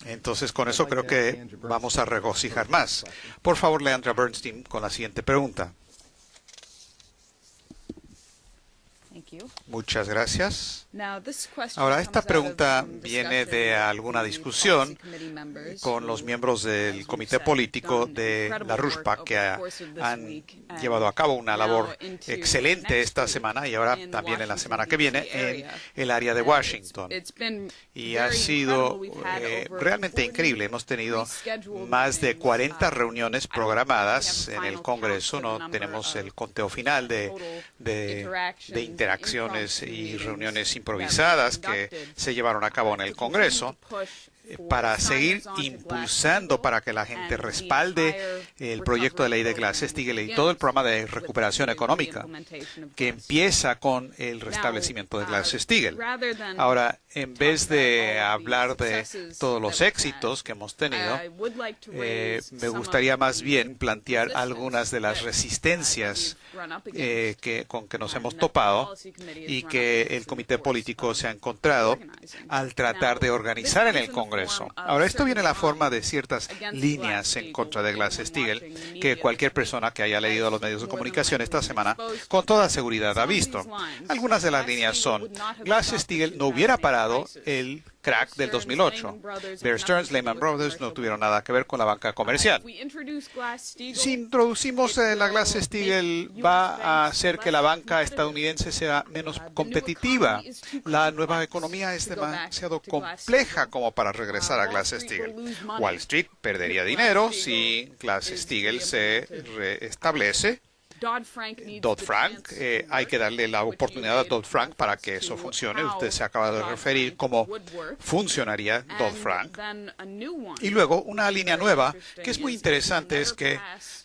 Entonces, con eso creo que vamos a regocijar más. Por favor, Leandra Bernstein, con la siguiente pregunta. Muchas gracias. Ahora, esta pregunta viene de alguna discusión con los miembros del comité político de la RUSPA que han llevado a cabo una labor excelente esta semana y ahora también en la semana que viene en el área de Washington. Y ha sido realmente increíble. Hemos tenido más de 40 reuniones programadas en el Congreso. No tenemos el conteo final de interacciones y reuniones improvisadas que se llevaron a cabo en el Congreso para seguir impulsando para que la gente respalde el proyecto de ley de Glass-Steagall y todo el programa de recuperación económica que empieza con el restablecimiento de Glass-Steagall. Ahora, en vez de hablar de todos los éxitos que hemos tenido, me gustaría más bien plantear algunas de las resistencias con que nos hemos topado y que el comité político se ha encontrado al tratar de organizar en el Congreso. Ahora, esto viene en la forma de ciertas líneas en contra de Glass-Steagall que cualquier persona que haya leído los medios de comunicación esta semana con toda seguridad ha visto. Algunas de las líneas son: Glass-Steagall no hubiera parado el crack del 2008. Bear Stearns, Lehman Brothers no tuvieron nada que ver con la banca comercial. Si introducimos la Glass-Steagall, va a hacer que la banca estadounidense sea menos competitiva. La nueva economía es demasiado compleja como para regresar a Glass-Steagall. Wall Street perdería dinero si Glass-Steagall se restablece. Dodd-Frank, hay que darle la oportunidad a Dodd-Frank para que eso funcione. Usted se acaba de referir cómo funcionaría Dodd-Frank. Y luego una línea nueva que es muy interesante es que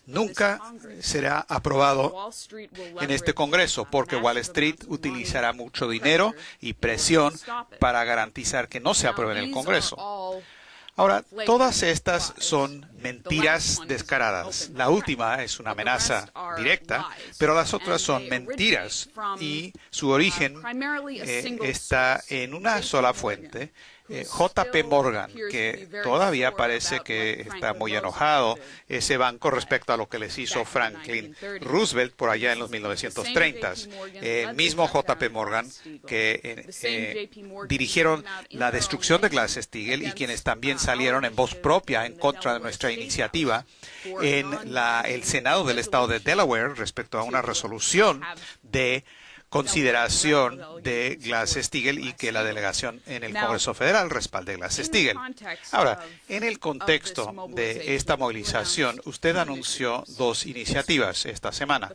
nunca será aprobado en este Congreso porque Wall Street utilizará mucho dinero y presión para garantizar que no se apruebe en el Congreso. Ahora, todas estas son mentiras descaradas. La última es una amenaza directa, pero las otras son mentiras y su origen está en una sola fuente. JP Morgan, que todavía parece que está muy enojado, ese banco, respecto a lo que les hizo Franklin Roosevelt por allá en los 1930s. Mismo JP Morgan que dirigieron la destrucción de Glass-Steagall y quienes también salieron en voz propia en contra de nuestra iniciativa en el Senado del Estado de Delaware respecto a una resolución de consideración de Glass-Steagall y que la delegación en el Congreso Federal respalde Glass-Steagall. Ahora, en el contexto de esta movilización, usted anunció dos iniciativas esta semana.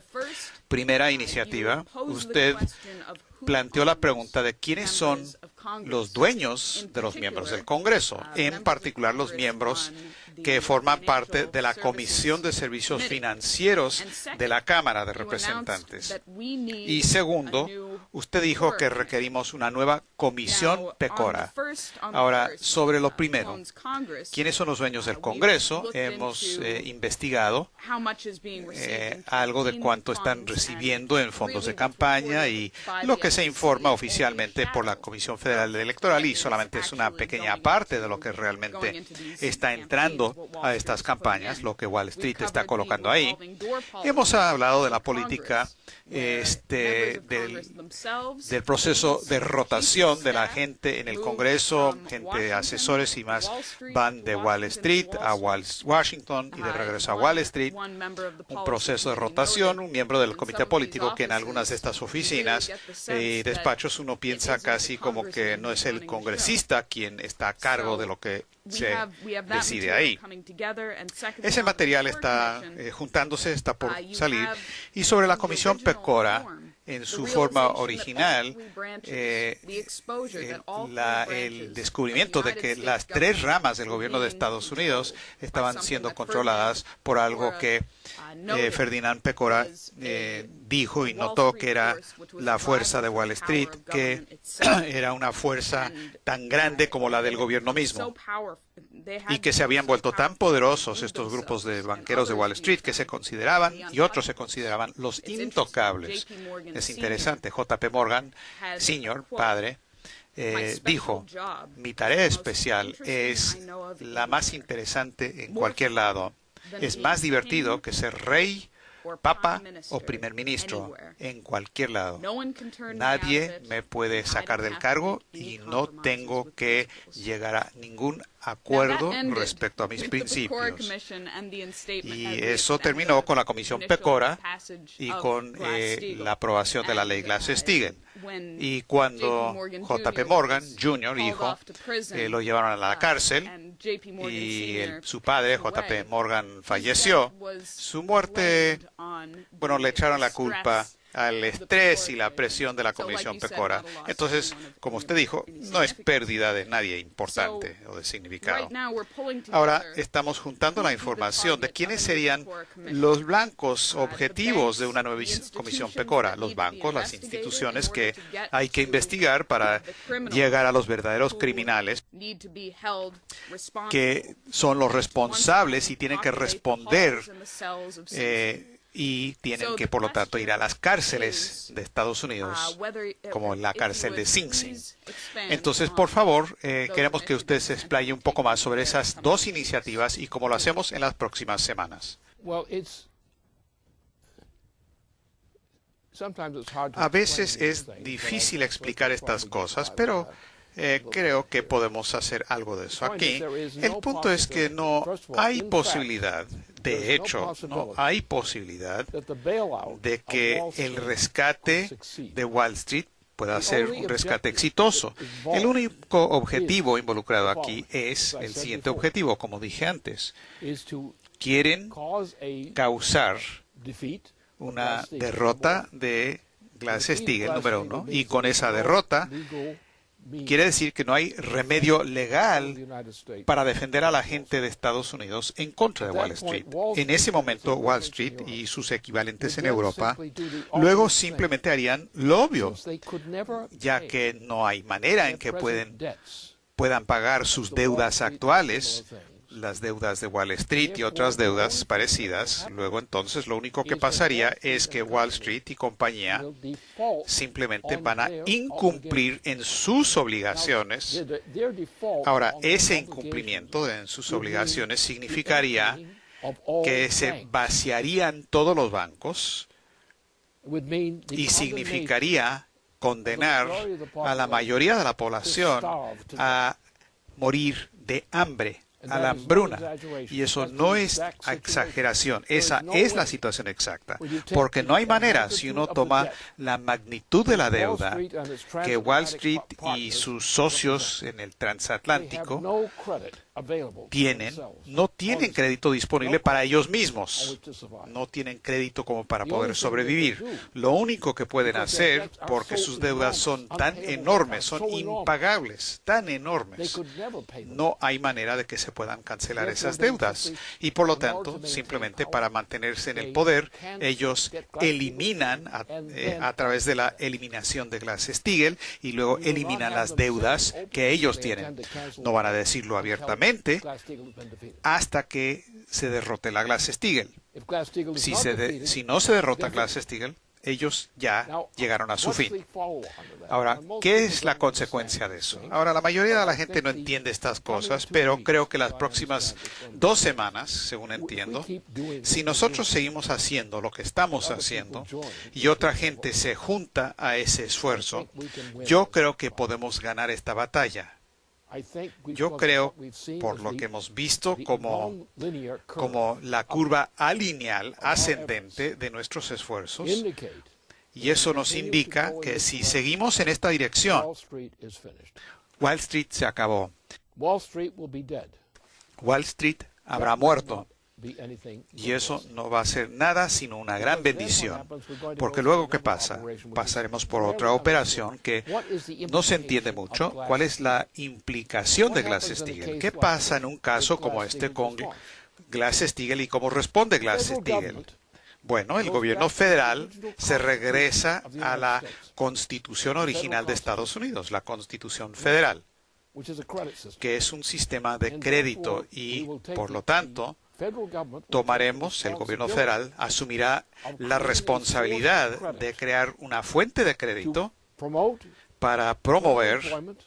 Primera iniciativa, usted planteó la pregunta de quiénes son los dueños de los miembros del Congreso, en particular los miembros que forman parte de la Comisión de Servicios Financieros de la Cámara de Representantes. Y segundo, usted dijo que requerimos una nueva comisión PECORA. Ahora, sobre lo primero, ¿quiénes son los dueños del Congreso? Hemos investigado algo de cuánto están recibiendo en fondos de campaña y lo que se informa oficialmente por la Comisión Federal Electoral, y solamente es una pequeña parte de lo que realmente está entrando a estas campañas, lo que Wall Street está colocando ahí. Hemos hablado de la política del proceso de rotación de la gente en el Congreso, gente, asesores y más, van de Wall Street a Washington y de regreso a Wall Street. Un proceso de rotación, un miembro del comité político que en algunas de estas oficinas y despachos uno piensa casi como que no es el congresista quien está a cargo de lo que se decide ahí. Ese material está juntándose, está por salir. Y sobre la comisión PECORA, en su forma original, el descubrimiento de que las tres ramas del gobierno de Estados Unidos estaban siendo controladas por algo que Ferdinand PECORA dijo y notó que era la fuerza de Wall Street, que era una fuerza tan grande como la del gobierno mismo, y que se habían vuelto tan poderosos estos grupos de banqueros de Wall Street que se consideraban, y otros se consideraban, los intocables. Es interesante, JP Morgan, Sr., padre, dijo, mi tarea especial es la más interesante en cualquier lado. Es más divertido que ser rey, papa o primer ministro en cualquier lado. Nadie me puede sacar del cargo y no tengo que llegar a ningún acuerdo respecto a mis principios. Y eso terminó con la Comisión Pecora y con la aprobación de la ley Glass-Steagall. Y cuando J.P. Morgan Jr., hijo, lo llevaron a la cárcel y su padre, J.P. Morgan, falleció, su muerte, bueno, le echaron la culpa al estrés y la presión de la Comisión Pecora. Entonces, como usted dijo, no es pérdida de nadie importante o de significado. Ahora estamos juntando la información de quiénes serían los blancos objetivos de una nueva Comisión Pecora. Los bancos, las instituciones que hay que investigar para llegar a los verdaderos criminales, que son los responsables y tienen que responder y tienen que, por lo tanto, ir a las cárceles de Estados Unidos, como la cárcel de Sing Sing. Entonces, por favor, queremos que usted se explaye un poco más sobre esas dos iniciativas y cómo lo hacemos en las próximas semanas. A veces es difícil explicar estas cosas, pero creo que podemos hacer algo de eso aquí. El punto es que no hay posibilidad, de hecho, no hay posibilidad de que el rescate de Wall Street pueda ser un rescate exitoso. El único objetivo involucrado aquí es el siguiente objetivo, como dije antes. Quieren causar una derrota de Glass-Steagall, número uno, y con esa derrota quiere decir que no hay remedio legal para defender a la gente de Estados Unidos en contra de Wall Street. En ese momento, Wall Street y sus equivalentes en Europa luego simplemente harían lo obvio, ya que no hay manera en que puedan pagar sus deudas actuales, las deudas de Wall Street y otras deudas parecidas. Luego entonces lo único que pasaría es que Wall Street y compañía simplemente van a incumplir en sus obligaciones. Ahora, ese incumplimiento en sus obligaciones significaría que se vaciarían todos los bancos y significaría condenar a la mayoría de la población a morir de hambre, a la hambruna. Y eso no es exageración, esa es la situación exacta. Porque no hay manera, si uno toma la magnitud de la deuda que Wall Street y sus socios en el transatlántico no tienen crédito disponible para ellos mismos. No tienen crédito como para poder sobrevivir. Lo único que pueden hacer, porque sus deudas son tan enormes, son impagables, tan enormes, no hay manera de que se puedan cancelar esas deudas. Y por lo tanto, simplemente para mantenerse en el poder, ellos eliminan a través de la eliminación de Glass-Steagall y luego eliminan las deudas que ellos tienen. No van a decirlo abiertamente hasta que se derrote la Glass-Steagall. Si no se derrota Glass-Steagall, ellos ya llegaron a su fin. Ahora, ¿qué es la consecuencia de eso? Ahora, la mayoría de la gente no entiende estas cosas, pero creo que las próximas 2 semanas, según entiendo, si nosotros seguimos haciendo lo que estamos haciendo y otra gente se junta a ese esfuerzo, yo creo que podemos ganar esta batalla. Yo creo, por lo que hemos visto, como la curva alineal ascendente de nuestros esfuerzos, y eso nos indica que si seguimos en esta dirección, Wall Street se acabó. Wall Street habrá muerto. Y eso no va a ser nada sino una gran bendición. Porque luego, ¿qué pasa? Pasaremos por otra operación que no se entiende mucho. ¿Cuál es la implicación de Glass-Steagall? ¿Qué pasa en un caso como este con Glass-Steagall y cómo responde Glass-Steagall? Bueno, el gobierno federal se regresa a la Constitución original de Estados Unidos, la Constitución Federal, que es un sistema de crédito y, por lo tanto, el gobierno federal asumirá la responsabilidad de crear una fuente de crédito para promover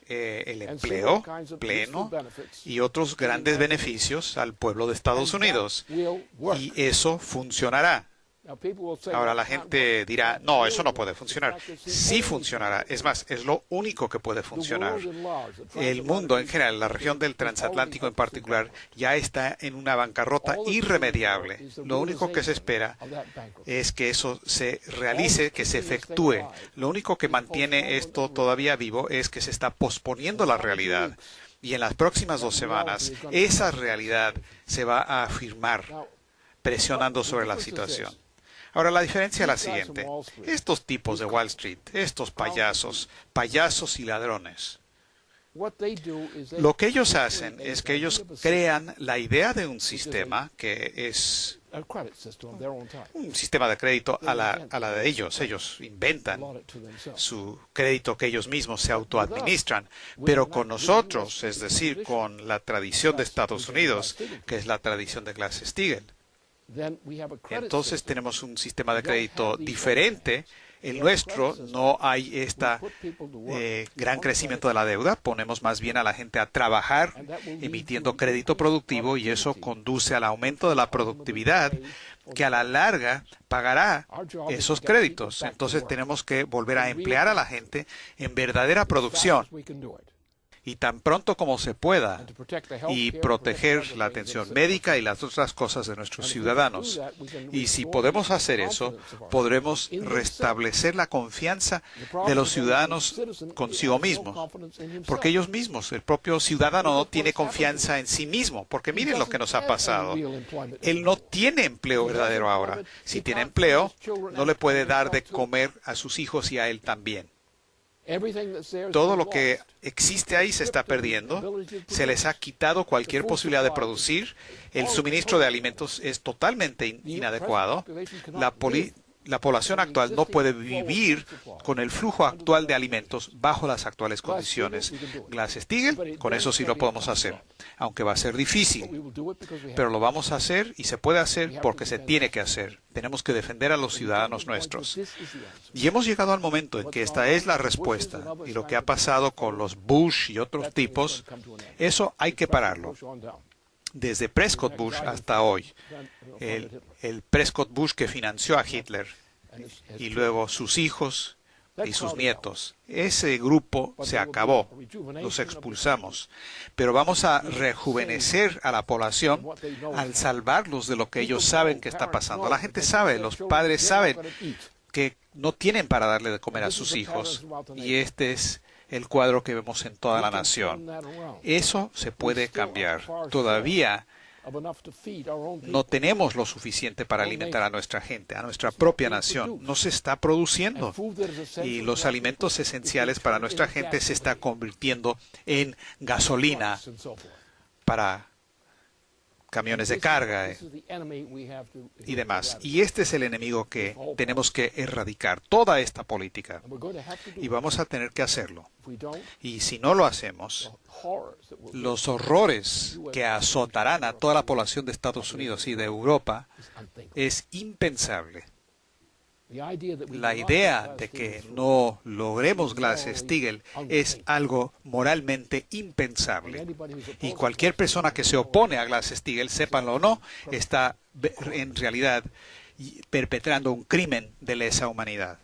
el empleo pleno y otros grandes beneficios al pueblo de Estados Unidos. Y eso funcionará. Ahora la gente dirá, no, eso no puede funcionar. Sí funcionará. Es más, es lo único que puede funcionar. El mundo en general, la región del transatlántico en particular, ya está en una bancarrota irremediable. Lo único que se espera es que eso se realice, que se efectúe. Lo único que mantiene esto todavía vivo es que se está posponiendo la realidad. Y en las próximas 2 semanas, esa realidad se va a afirmar, presionando sobre la situación. Ahora, la diferencia es la siguiente. Estos tipos de Wall Street, estos payasos y ladrones, lo que ellos hacen es que ellos crean la idea de un sistema que es un sistema de crédito a la de ellos. Ellos inventan su crédito que ellos mismos se autoadministran. Pero con nosotros, es decir, con la tradición de Estados Unidos, que es la tradición de Glass-Steagall, entonces tenemos un sistema de crédito diferente. El nuestro no hay gran crecimiento de la deuda. Ponemos más bien a la gente a trabajar emitiendo crédito productivo y eso conduce al aumento de la productividad que a la larga pagará esos créditos. Entonces tenemos que volver a emplear a la gente en verdadera producción. Y tan pronto como se pueda, y proteger la atención médica y las otras cosas de nuestros ciudadanos. Y si podemos hacer eso, podremos restablecer la confianza de los ciudadanos consigo mismos. Porque ellos mismos, el propio ciudadano no tiene confianza en sí mismo. Porque miren lo que nos ha pasado. Él no tiene empleo verdadero ahora. Si tiene empleo, no le puede dar de comer a sus hijos y a él también. Todo lo que existe ahí se está perdiendo. Se les ha quitado cualquier posibilidad de producir. El suministro de alimentos es totalmente inadecuado. La población actual no puede vivir con el flujo actual de alimentos bajo las actuales condiciones. Glass-Steagall, con eso sí lo podemos hacer, aunque va a ser difícil. Pero lo vamos a hacer y se puede hacer porque se tiene que hacer. Tenemos que defender a los ciudadanos nuestros. Y hemos llegado al momento en que esta es la respuesta. Y lo que ha pasado con los Bush y otros tipos, eso hay que pararlo. Desde Prescott Bush hasta hoy. El Prescott Bush que financió a Hitler y luego sus hijos y sus nietos. Ese grupo se acabó, los expulsamos. Pero vamos a rejuvenecer a la población al salvarlos de lo que ellos saben que está pasando. La gente sabe, los padres saben que no tienen para darle de comer a sus hijos. Y este es el cuadro que vemos en toda la nación. Eso se puede cambiar. Todavía no tenemos lo suficiente para alimentar a nuestra gente, a nuestra propia nación. No se está produciendo. Y los alimentos esenciales para nuestra gente se está convirtiendo en gasolina para camiones de carga y demás. Y este es el enemigo que tenemos que erradicar, toda esta política. Y vamos a tener que hacerlo. Y si no lo hacemos, los horrores que azotarán a toda la población de Estados Unidos y de Europa es impensable. La idea de que no logremos Glass-Steagall es algo moralmente impensable. Y cualquier persona que se opone a Glass-Steagall, sépanlo o no, está en realidad perpetrando un crimen de lesa humanidad.